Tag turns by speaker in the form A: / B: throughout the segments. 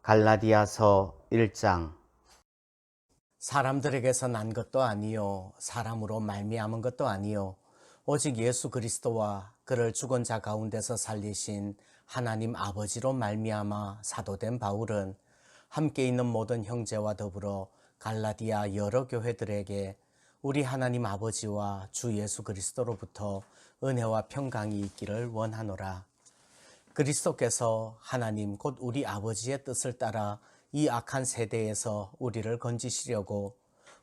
A: 갈라디아서 1장.
B: 사람들에게서 난 것도 아니요 사람으로 말미암은 것도 아니요 오직 예수 그리스도와 그를 죽은 자 가운데서 살리신 하나님 아버지로 말미암아 사도된 바울은 함께 있는 모든 형제와 더불어 갈라디아 여러 교회들에게 우리 하나님 아버지와 주 예수 그리스도로부터 은혜와 평강이 있기를 원하노라. 그리스도께서 하나님 곧 우리 아버지의 뜻을 따라 이 악한 세대에서 우리를 건지시려고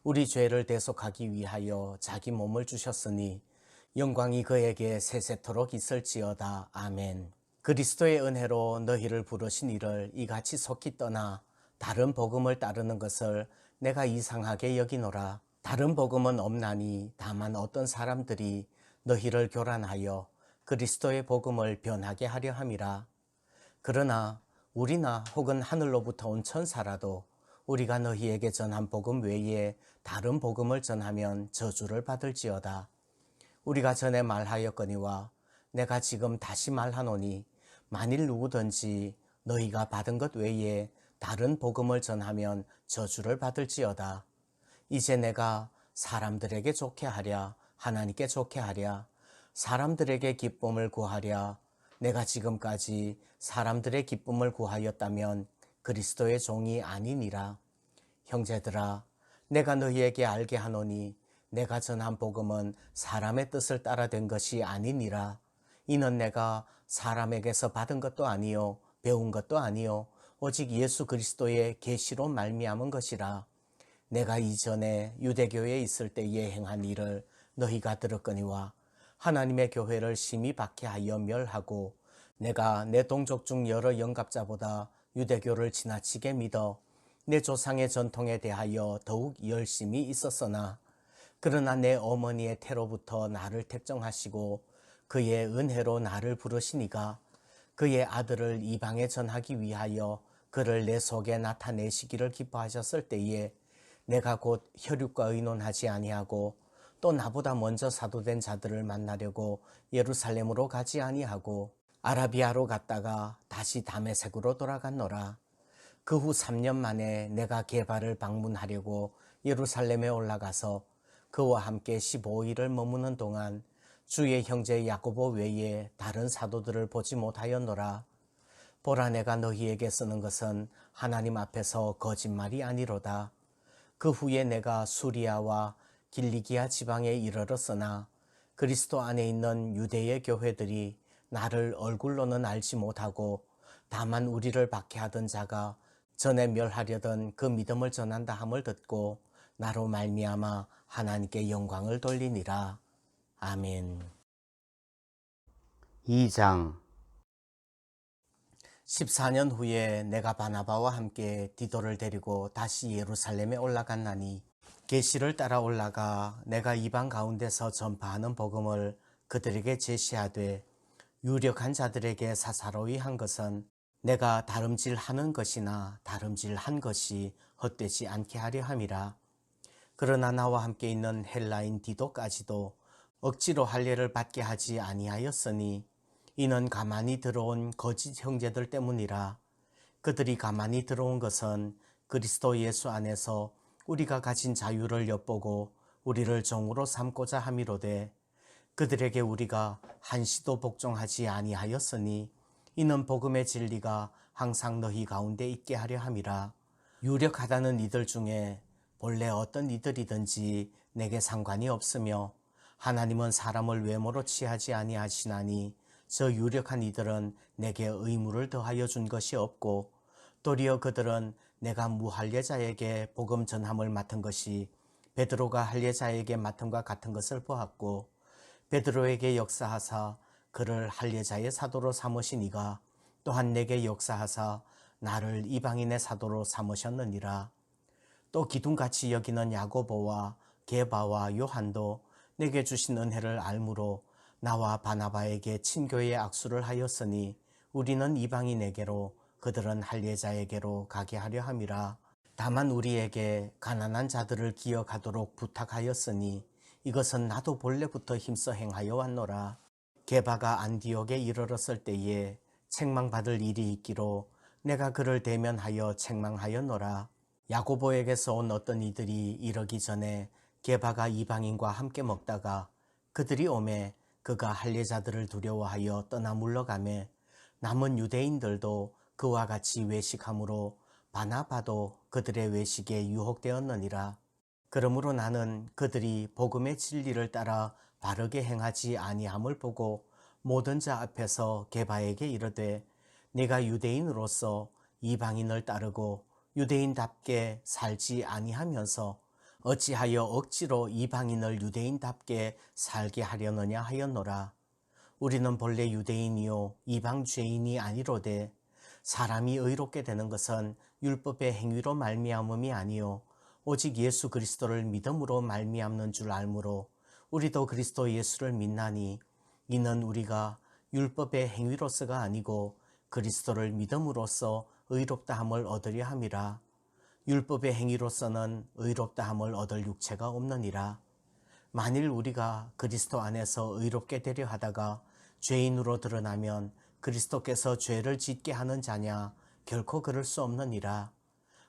B: 우리 죄를 대속하기 위하여 자기 몸을 주셨으니 영광이 그에게 세세토록 있을지어다. 아멘. 그리스도의 은혜로 너희를 부르신 이를 이같이 속히 떠나 다른 복음을 따르는 것을 내가 이상하게 여기노라. 다른 복음은 없나니 다만 어떤 사람들이 너희를 교란하여 그리스도의 복음을 변하게 하려 함이라. 그러나 우리나 혹은 하늘로부터 온 천사라도 우리가 너희에게 전한 복음 외에 다른 복음을 전하면 저주를 받을지어다. 우리가 전에 말하였거니와 내가 지금 다시 말하노니 만일 누구든지 너희가 받은 것 외에 다른 복음을 전하면 저주를 받을지어다. 이제 내가 사람들에게 좋게 하랴 하나님께 좋게 하랴 사람들에게 기쁨을 구하랴 내가 지금까지 사람들의 기쁨을 구하였다면 그리스도의 종이 아니니라. 형제들아, 내가 너희에게 알게 하노니 내가 전한 복음은 사람의 뜻을 따라 된 것이 아니니라. 이는 내가 사람에게서 받은 것도 아니요 배운 것도 아니요 오직 예수 그리스도의 계시로 말미암은 것이라. 내가 이전에 유대교에 있을 때에 행한 일을 너희가 들었거니와 하나님의 교회를 심히 박해하여 멸하고 내가 내 동족 중 여러 영갑자보다 유대교를 지나치게 믿어 내 조상의 전통에 대하여 더욱 열심히 있었으나 그러나 내 어머니의 태로부터 나를 택정하시고 그의 은혜로 나를 부르시니가 그의 아들을 이방에 전하기 위하여 그를 내 속에 나타내시기를 기뻐하셨을 때에 내가 곧 혈육과 의논하지 아니하고 또 나보다 먼저 사도된 자들을 만나려고 예루살렘으로 가지 아니하고 아라비아로 갔다가 다시 다메섹으로 돌아갔노라. 그 후 3년 만에 내가 게바를 방문하려고 예루살렘에 올라가서 그와 함께 15일을 머무는 동안 주의 형제 야고보 외에 다른 사도들을 보지 못하였노라. 보라, 내가 너희에게 쓰는 것은 하나님 앞에서 거짓말이 아니로다. 그 후에 내가 수리아와 길리기아 지방에 이르렀으나 그리스도 안에 있는 유대의 교회들이 나를 얼굴로는 알지 못하고 다만 우리를 박해하던 자가 전에 멸하려던 그 믿음을 전한다 함을 듣고 나로 말미암아 하나님께 영광을 돌리니라. 아멘.
A: 2장.
B: 14년 후에 내가 바나바와 함께 디도를 데리고 다시 예루살렘에 올라갔나니 계시를 따라 올라가 내가 이방 가운데서 전파하는 복음을 그들에게 제시하되 유력한 자들에게 사사로이 한 것은 내가 다름질하는 것이나 다름질한 것이 헛되지 않게 하려 함이라. 그러나 나와 함께 있는 헬라인 디도까지도 억지로 할례를 받게 하지 아니하였으니 이는 가만히 들어온 거짓 형제들 때문이라. 그들이 가만히 들어온 것은 그리스도 예수 안에서 우리가 가진 자유를 엿보고 우리를 종으로 삼고자 함이로되 그들에게 우리가 한시도 복종하지 아니하였으니 이는 복음의 진리가 항상 너희 가운데 있게 하려 함이라. 유력하다는 이들 중에 본래 어떤 이들이든지 내게 상관이 없으며 하나님은 사람을 외모로 취하지 아니하시나니 저 유력한 이들은 내게 의무를 더하여 준 것이 없고 도리어 그들은 내가 무할례자에게 복음 전함을 맡은 것이 베드로가 할례자에게 맡음과 같은 것을 보았고 베드로에게 역사하사 그를 할례자의 사도로 삼으시니가 또한 내게 역사하사 나를 이방인의 사도로 삼으셨느니라. 또 기둥같이 여기는 야고보와 게바와 요한도 내게 주신 은혜를 알므로 나와 바나바에게 친교의 악수를 하였으니 우리는 이방인에게로 그들은 할례자에게로 가게 하려 함이라. 다만 우리에게 가난한 자들을 기억하도록 부탁하였으니 이것은 나도 본래부터 힘써 행하여 왔노라. 게바가 안디옥에 이르렀을 때에 책망받을 일이 있기로 내가 그를 대면하여 책망하였노라. 야고보에게서 온 어떤 이들이 이러기 전에 게바가 이방인과 함께 먹다가 그들이 오매 그가 할례자들을 두려워하여 떠나 물러가매 남은 유대인들도 그와 같이 외식함으로 바나바도 그들의 외식에 유혹되었느니라. 그러므로 나는 그들이 복음의 진리를 따라 바르게 행하지 아니함을 보고 모든 자 앞에서 게바에게 이르되 네가 유대인으로서 이방인을 따르고 유대인답게 살지 아니하면서 어찌하여 억지로 이방인을 유대인답게 살게 하려느냐 하였노라. 우리는 본래 유대인이요 이방 죄인이 아니로되 사람이 의롭게 되는 것은 율법의 행위로 말미암음이 아니요 오직 예수 그리스도를 믿음으로 말미암는 줄 알므로 우리도 그리스도 예수를 믿나니 이는 우리가 율법의 행위로서가 아니고 그리스도를 믿음으로써 의롭다함을 얻으려 함이라. 율법의 행위로서는 의롭다함을 얻을 육체가 없느니라. 만일 우리가 그리스도 안에서 의롭게 되려 하다가 죄인으로 드러나면 그리스도께서 죄를 짓게 하는 자냐? 결코 그럴 수 없느니라.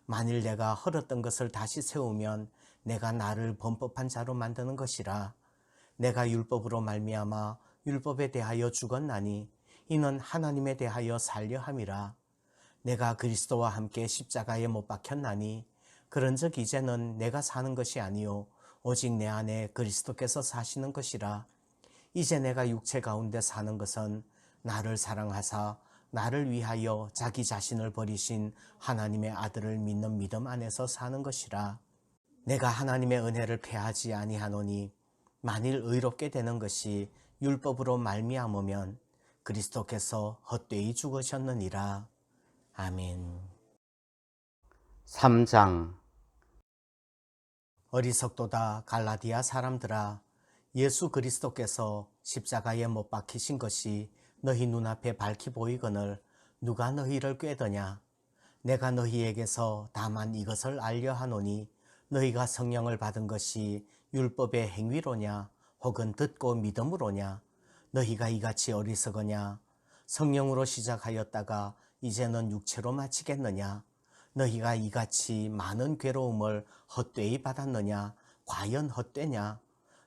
B: 만일 내가 헐었던 것을 다시 세우면 내가 나를 범법한 자로 만드는 것이라. 내가 율법으로 말미암아 율법에 대하여 죽었나니 이는 하나님에 대하여 살려 함이라. 내가 그리스도와 함께 십자가에 못 박혔나니 그런즉 이제는 내가 사는 것이 아니요 오직 내 안에 그리스도께서 사시는 것이라. 이제 내가 육체 가운데 사는 것은 나를 사랑하사 나를 위하여 자기 자신을 버리신 하나님의 아들을 믿는 믿음 안에서 사는 것이라. 내가 하나님의 은혜를 패하지 아니하노니 만일 의롭게 되는 것이 율법으로 말미암으면 그리스도께서 헛되이 죽으셨느니라. 아멘. 3장. 어리석도다 갈라디아 사람들아, 예수 그리스도께서 십자가에 못 박히신 것이 너희 눈앞에 밝히 보이거늘 누가 너희를 꾀더냐? 내가 너희에게서 다만 이것을 알려 하노니 너희가 성령을 받은 것이 율법의 행위로냐 혹은 듣고 믿음으로냐? 너희가 이같이 어리석으냐? 성령으로 시작하였다가 이제는 육체로 마치겠느냐? 너희가 이같이 많은 괴로움을 헛되이 받았느냐? 과연 헛되냐?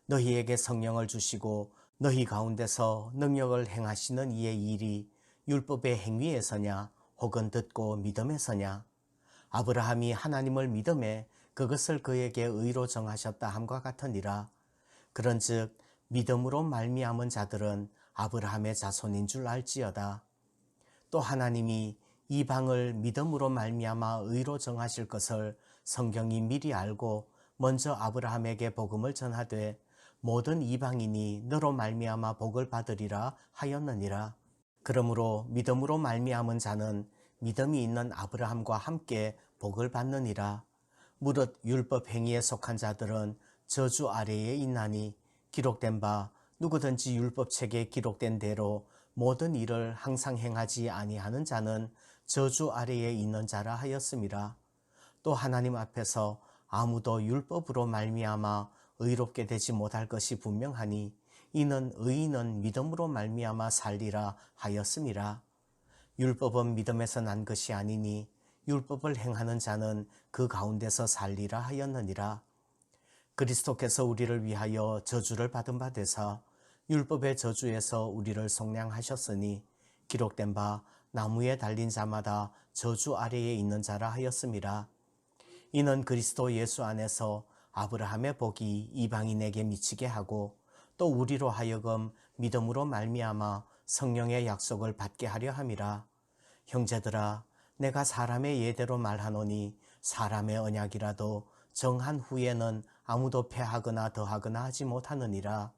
B: 너희에게 성령을 주시고 너희 가운데서 능력을 행하시는 이의 일이 율법의 행위에서냐 혹은 듣고 믿음에서냐? 아브라함이 하나님을 믿음에 그것을 그에게 의로 정하셨다 함과 같으니라. 그런즉 믿음으로 말미암은 자들은 아브라함의 자손인 줄 알지어다. 또 하나님이 이방을 믿음으로 말미암아 의로 정하실 것을 성경이 미리 알고 먼저 아브라함에게 복음을 전하되 모든 이방인이 너로 말미암아 복을 받으리라 하였느니라. 그러므로 믿음으로 말미암은 자는 믿음이 있는 아브라함과 함께 복을 받느니라. 무릇 율법 행위에 속한 자들은 저주 아래에 있나니 기록된 바 누구든지 율법책에 기록된 대로 모든 일을 항상 행하지 아니하는 자는 저주 아래에 있는 자라 하였음이라. 또 하나님 앞에서 아무도 율법으로 말미암아 의롭게 되지 못할 것이 분명하니 이는 의인은 믿음으로 말미암아 살리라 하였음이라. 율법은 믿음에서 난 것이 아니니 율법을 행하는 자는 그 가운데서 살리라 하였느니라. 그리스도께서 우리를 위하여 저주를 받은 바 되사 율법의 저주에서 우리를 속량하셨으니 기록된 바 나무에 달린 자마다 저주 아래에 있는 자라 하였음이라. 이는 그리스도 예수 안에서 아브라함의 복이 이방인에게 미치게 하고 또 우리로 하여금 믿음으로 말미암아 성령의 약속을 받게 하려 함이라. 형제들아, 내가 사람의 예대로 말하노니 사람의 언약이라도 정한 후에는 아무도 패하거나 더하거나 하지 못하느니라.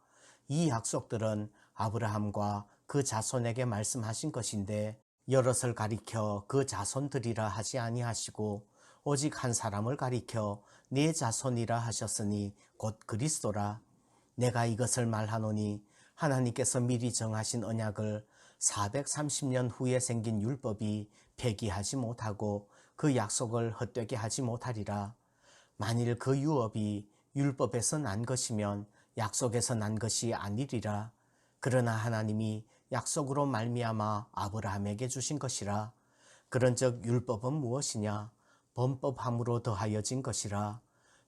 B: 이 약속들은 아브라함과 그 자손에게 말씀하신 것인데 여럿을 가리켜 그 자손들이라 하지 아니하시고 오직 한 사람을 가리켜 네 자손이라 하셨으니 곧 그리스도라. 내가 이것을 말하노니 하나님께서 미리 정하신 언약을 430년 후에 생긴 율법이 폐기하지 못하고 그 약속을 헛되게 하지 못하리라. 만일 그 유업이 율법에서 난 것이면 약속에서 난 것이 아니리라. 그러나 하나님이 약속으로 말미암아 아브라함에게 주신 것이라. 그런즉 율법은 무엇이냐? 범법함으로 더하여진 것이라.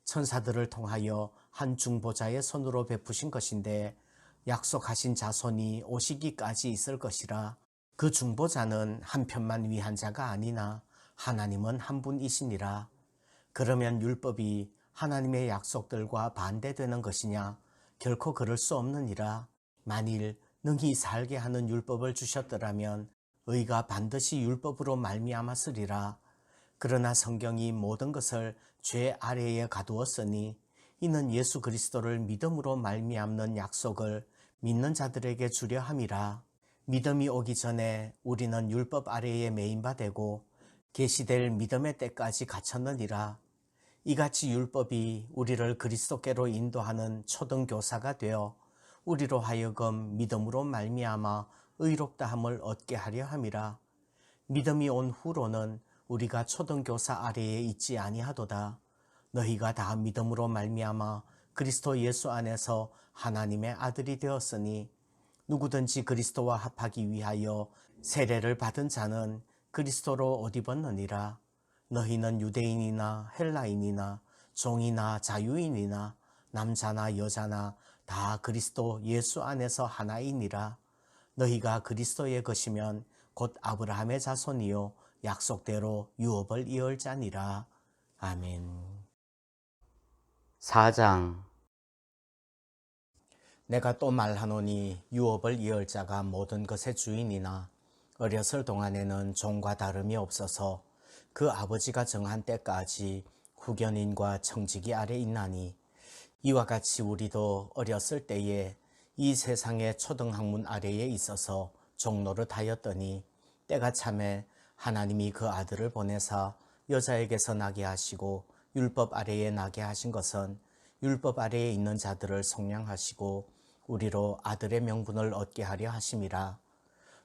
B: 천사들을 통하여 한 중보자의 손으로 베푸신 것인데 약속하신 자손이 오시기까지 있을 것이라. 그 중보자는 한 편만 위한 자가 아니나 하나님은 한 분이시니라. 그러면 율법이 하나님의 약속들과 반대되는 것이냐? 결코 그럴 수 없느니라. 만일 능히 살게 하는 율법을 주셨더라면 의가 반드시 율법으로 말미암았으리라. 그러나 성경이 모든 것을 죄 아래에 가두었으니 이는 예수 그리스도를 믿음으로 말미암는 약속을 믿는 자들에게 주려 함이라. 믿음이 오기 전에 우리는 율법 아래에 매인 바 되고 계시될 믿음의 때까지 갇혔느니라. 이같이 율법이 우리를 그리스도께로 인도하는 초등교사가 되어 우리로 하여금 믿음으로 말미암아 의롭다함을 얻게 하려 함이라. 믿음이 온 후로는 우리가 초등교사 아래에 있지 아니하도다. 너희가 다 믿음으로 말미암아 그리스도 예수 안에서 하나님의 아들이 되었으니 누구든지 그리스도와 합하기 위하여 세례를 받은 자는 그리스도로 옷 입었느니라. 너희는 유대인이나 헬라인이나 종이나 자유인이나 남자나 여자나 다 그리스도 예수 안에서 하나이니라. 너희가 그리스도의 것이면 곧 아브라함의 자손이요 약속대로 유업을 이을 자니라. 아멘.
A: 4장.
B: 내가 또 말하노니 유업을 이을 자가 모든 것의 주인이나 어렸을 동안에는 종과 다름이 없어서 그 아버지가 정한 때까지 후견인과 청지기 아래 있나니 이와 같이 우리도 어렸을 때에 이 세상의 초등학문 아래에 있어서 종노릇 하였더니 때가 참에 하나님이 그 아들을 보내사 여자에게서 나게 하시고 율법 아래에 나게 하신 것은 율법 아래에 있는 자들을 속량하시고 우리로 아들의 명분을 얻게 하려 하심이라.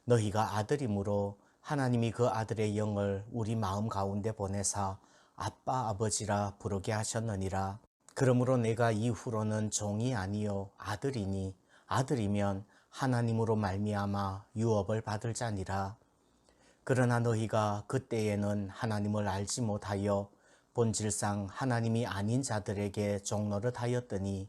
B: 너희가 아들이므로 하나님이 그 아들의 영을 우리 마음 가운데 보내사 아빠 아버지라 부르게 하셨느니라. 그러므로 내가 이후로는 종이 아니요 아들이니 아들이면 하나님으로 말미암아 유업을 받을 자니라. 그러나 너희가 그때에는 하나님을 알지 못하여 본질상 하나님이 아닌 자들에게 종노릇 하였더니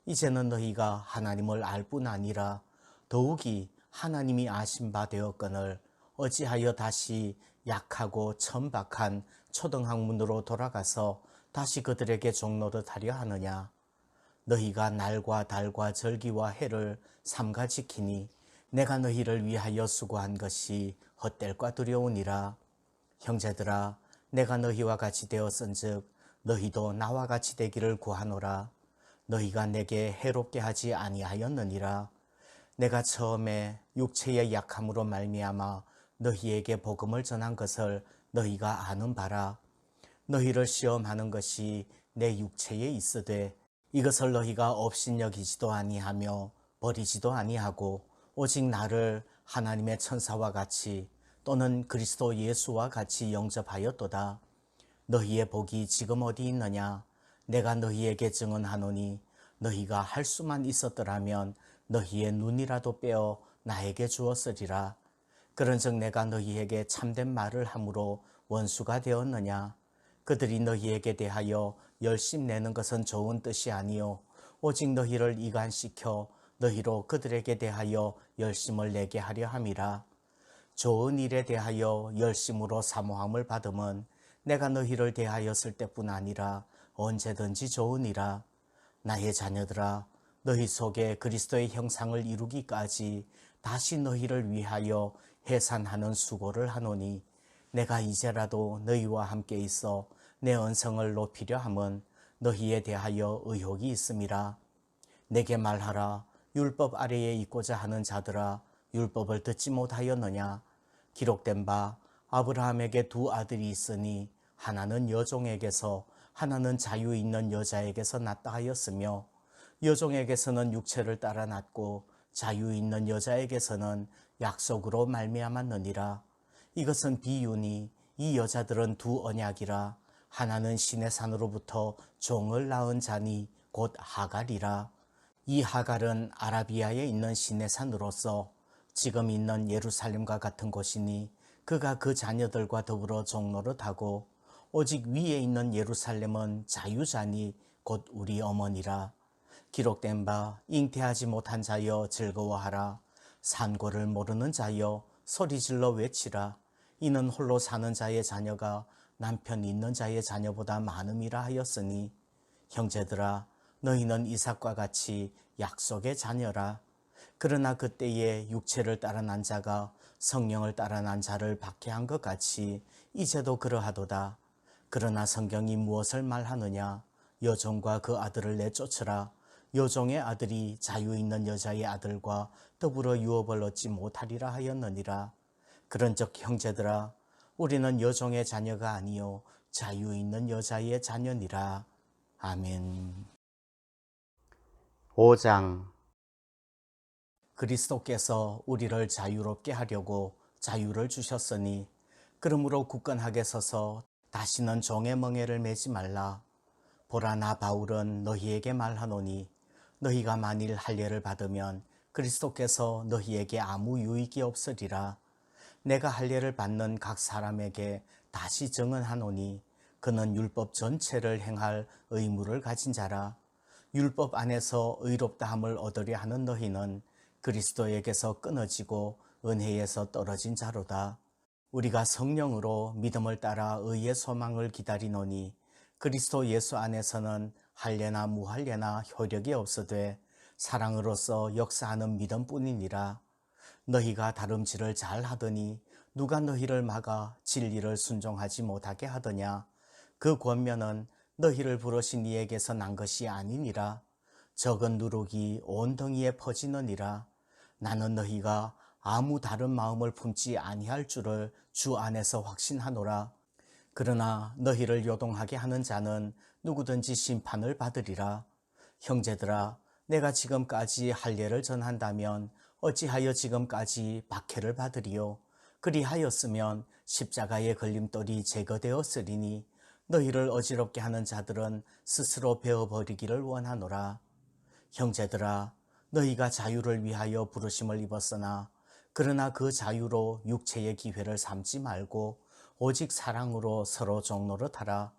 B: 이제는 너희가 하나님을 알 뿐 아니라 더욱이 하나님이 아신 바 되었거늘 어찌하여 다시 약하고 천박한 초등학문으로 돌아가서 다시 그들에게 종노릇 하려 하느냐. 너희가 날과 달과 절기와 해를 삼가 지키니 내가 너희를 위하여 수고한 것이 헛될과 두려우니라. 형제들아, 내가 너희와 같이 되었은즉 너희도 나와 같이 되기를 구하노라. 너희가 내게 해롭게 하지 아니하였느니라. 내가 처음에 육체의 약함으로 말미암아 너희에게 복음을 전한 것을 너희가 아는 바라. 너희를 시험하는 것이 내 육체에 있으되 이것을 너희가 업신여기지도 아니하며 버리지도 아니하고 오직 나를 하나님의 천사와 같이 또는 그리스도 예수와 같이 영접하였도다. 너희의 복이 지금 어디 있느냐? 내가 너희에게 증언하노니 너희가 할 수만 있었더라면 너희의 눈이라도 빼어 나에게 주었으리라. 그런즉 내가 너희에게 참된 말을 함으로 원수가 되었느냐? 그들이 너희에게 대하여 열심 내는 것은 좋은 뜻이 아니요 오직 너희를 이간시켜 너희로 그들에게 대하여 열심을 내게 하려 함이라. 좋은 일에 대하여 열심으로 사모함을 받음은 내가 너희를 대하였을 때뿐 아니라 언제든지 좋으니라. 나의 자녀들아, 너희 속에 그리스도의 형상을 이루기까지 다시 너희를 위하여 해산하는 수고를 하노니 내가 이제라도 너희와 함께 있어 내 언성을 높이려 함은 너희에 대하여 의혹이 있음이라. 내게 말하라. 율법 아래에 있고자 하는 자들아, 율법을 듣지 못하였느냐? 기록된 바 아브라함에게 두 아들이 있으니 하나는 여종에게서 하나는 자유 있는 여자에게서 났다 하였으며 여종에게서는 육체를 따라 났고 자유 있는 여자에게서는 약속으로 말미암았느니라. 이것은 비유니 이 여자들은 두 언약이라. 하나는 신의 산으로부터 종을 낳은 자니 곧 하갈이라. 이 하갈은 아라비아에 있는 신의 산으로서 지금 있는 예루살렘과 같은 곳이니 그가 그 자녀들과 더불어 종노릇하고 오직 위에 있는 예루살렘은 자유자니 곧 우리 어머니라. 기록된 바 잉태하지 못한 자여 즐거워하라. 산고를 모르는 자여 소리질러 외치라. 이는 홀로 사는 자의 자녀가 남편 있는 자의 자녀보다 많음이라 하였으니 형제들아 너희는 이삭과 같이 약속의 자녀라. 그러나 그때에 육체를 따라 난 자가 성령을 따라 난 자를 박해한 것 같이 이제도 그러하도다. 그러나 성경이 무엇을 말하느냐? 여종과 그 아들을 내쫓으라. 여종의 아들이 자유 있는 여자의 아들과 더불어 유업을 얻지 못하리라 하였느니라. 그런즉 형제들아 우리는 여종의 자녀가 아니요 자유 있는 여자의 자녀니라. 아멘. 5장. 그리스도께서 우리를 자유롭게 하려고 자유를 주셨으니 그러므로 굳건하게 서서 다시는 종의 멍에를 매지 말라. 보라 나 바울은 너희에게 말하노니 너희가 만일 할례를 받으면 그리스도께서 너희에게 아무 유익이 없으리라. 내가 할례를 받는 각 사람에게 다시 증언하노니 그는 율법 전체를 행할 의무를 가진 자라. 율법 안에서 의롭다함을 얻으려 하는 너희는 그리스도에게서 끊어지고 은혜에서 떨어진 자로다. 우리가 성령으로 믿음을 따라 의의 소망을 기다리노니 그리스도 예수 안에서는 할례나 무할례나 효력이 없으되 사랑으로서 역사하는 믿음뿐이니라. 너희가 다름질을 잘 하더니 누가 너희를 막아 진리를 순종하지 못하게 하더냐? 그 권면은 너희를 부르신 이에게서 난 것이 아니니라. 적은 누룩이 온 덩이에 퍼지느니라. 나는 너희가 아무 다른 마음을 품지 아니할 줄을 주 안에서 확신하노라. 그러나 너희를 요동하게 하는 자는 누구든지 심판을 받으리라. 형제들아 내가 지금까지 할례를 전한다면 어찌하여 지금까지 박해를 받으리요? 그리하였으면 십자가의 걸림돌이 제거되었으리니 너희를 어지럽게 하는 자들은 스스로 베어버리기를 원하노라. 형제들아 너희가 자유를 위하여 부르심을 입었으나 그러나 그 자유로 육체의 기회를 삼지 말고 오직 사랑으로 서로 종노릇하라.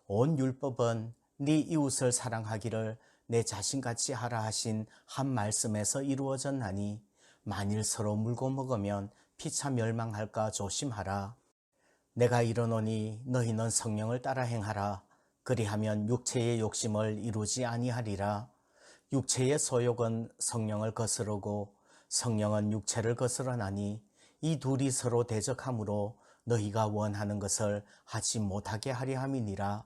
B: 온 율법은 네 이웃을 사랑하기를 내 자신같이 하라 하신 한 말씀에서 이루어졌나니 만일 서로 물고 먹으면 피차 멸망할까 조심하라. 내가 이르노니 너희는 성령을 따라 행하라. 그리하면 육체의 욕심을 이루지 아니하리라. 육체의 소욕은 성령을 거스르고 성령은 육체를 거스르나니 이 둘이 서로 대적하므로 너희가 원하는 것을 하지 못하게 하려 함이니라.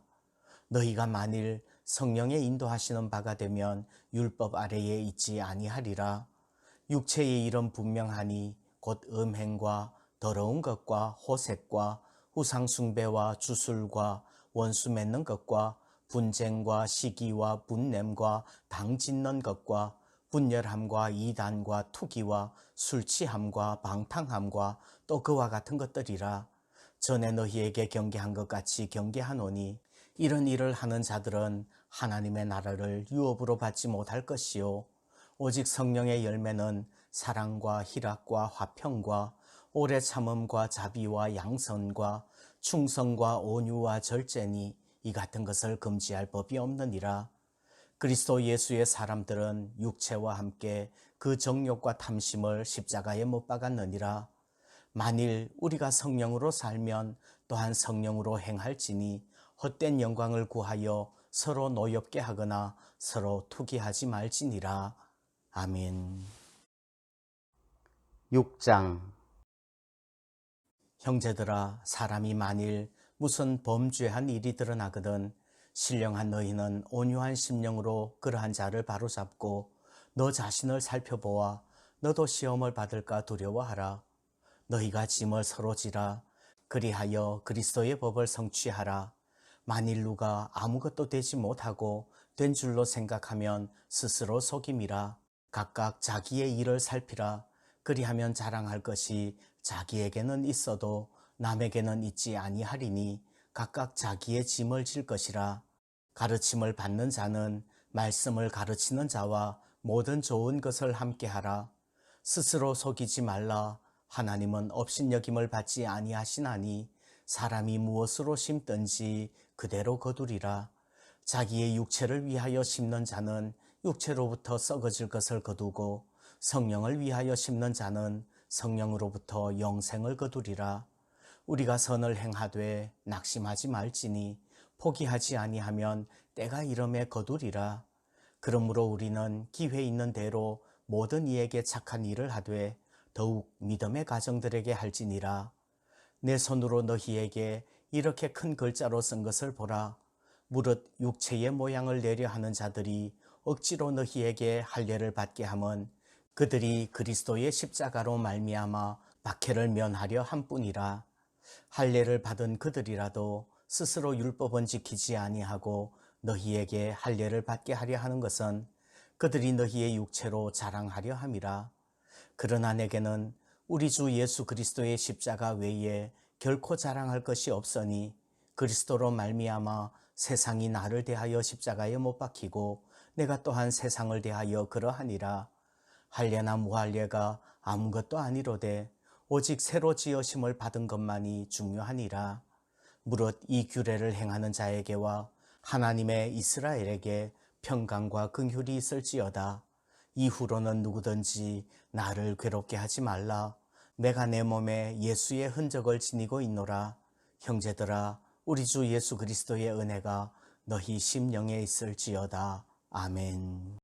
B: 너희가 만일 성령의 인도하시는 바가 되면 율법 아래에 있지 아니하리라. 육체의 일은 분명하니 곧 음행과 더러운 것과 호색과 우상숭배와 주술과 원수 맺는 것과 분쟁과 시기와 분냄과 당 짓는 것과 분열함과 이단과 투기와 술취함과 방탕함과 또 그와 같은 것들이라. 전에 너희에게 경계한 것 같이 경계하노니 이런 일을 하는 자들은 하나님의 나라를 유업으로 받지 못할 것이요 오직 성령의 열매는 사랑과 희락과 화평과 오래 참음과 자비와 양선과 충성과 온유와 절제니 이 같은 것을 금지할 법이 없느니라. 그리스도 예수의 사람들은 육체와 함께 그 정욕과 탐심을 십자가에 못 박았느니라. 만일 우리가 성령으로 살면 또한 성령으로 행할지니 헛된 영광을 구하여 서로 노엽게 하거나 서로 투기하지 말지니라. 아멘. 6장. 형제들아 사람이 만일 무슨 범죄한 일이 드러나거든 신령한 너희는 온유한 심령으로 그러한 자를 바로잡고 너 자신을 살펴보아 너도 시험을 받을까 두려워하라. 너희가 짐을 서로 지라. 그리하여 그리스도의 법을 성취하라. 만일 누가 아무것도 되지 못하고 된 줄로 생각하면 스스로 속임이라. 각각 자기의 일을 살피라. 그리하면 자랑할 것이 자기에게는 있어도 남에게는 있지 아니하리니 각각 자기의 짐을 질 것이라. 가르침을 받는 자는 말씀을 가르치는 자와 모든 좋은 것을 함께하라. 스스로 속이지 말라. 하나님은 업신여김을 받지 아니하시나니 사람이 무엇으로 심든지 그대로 거두리라. 자기의 육체를 위하여 심는 자는 육체로부터 썩어질 것을 거두고 성령을 위하여 심는 자는 성령으로부터 영생을 거두리라. 우리가 선을 행하되 낙심하지 말지니 포기하지 아니하면 때가 이름에 거두리라. 그러므로 우리는 기회 있는 대로 모든 이에게 착한 일을 하되 더욱 믿음의 가정들에게 할지니라. 내 손으로 너희에게 이렇게 큰 글자로 쓴 것을 보라. 무릇 육체의 모양을 내려 하는 자들이 억지로 너희에게 할례를 받게 함은 그들이 그리스도의 십자가로 말미암아 박해를 면하려 함뿐이라. 할례를 받은 그들이라도 스스로 율법은 지키지 아니하고 너희에게 할례를 받게 하려 하는 것은 그들이 너희의 육체로 자랑하려 함이라. 그러나 내게는 우리 주 예수 그리스도의 십자가 외에 결코 자랑할 것이 없으니 그리스도로 말미암아 세상이 나를 대하여 십자가에 못 박히고 내가 또한 세상을 대하여 그러하니라. 할례나 무할례가 아무것도 아니로되 오직 새로 지으심을 받은 것만이 중요하니라. 무릇 이 규례를 행하는 자에게와 하나님의 이스라엘에게 평강과 긍휼이 있을지어다. 이후로는 누구든지 나를 괴롭게 하지 말라. 내가 내 몸에 예수의 흔적을 지니고 있노라. 형제들아, 우리 주 예수 그리스도의 은혜가 너희 심령에 있을지어다. 아멘.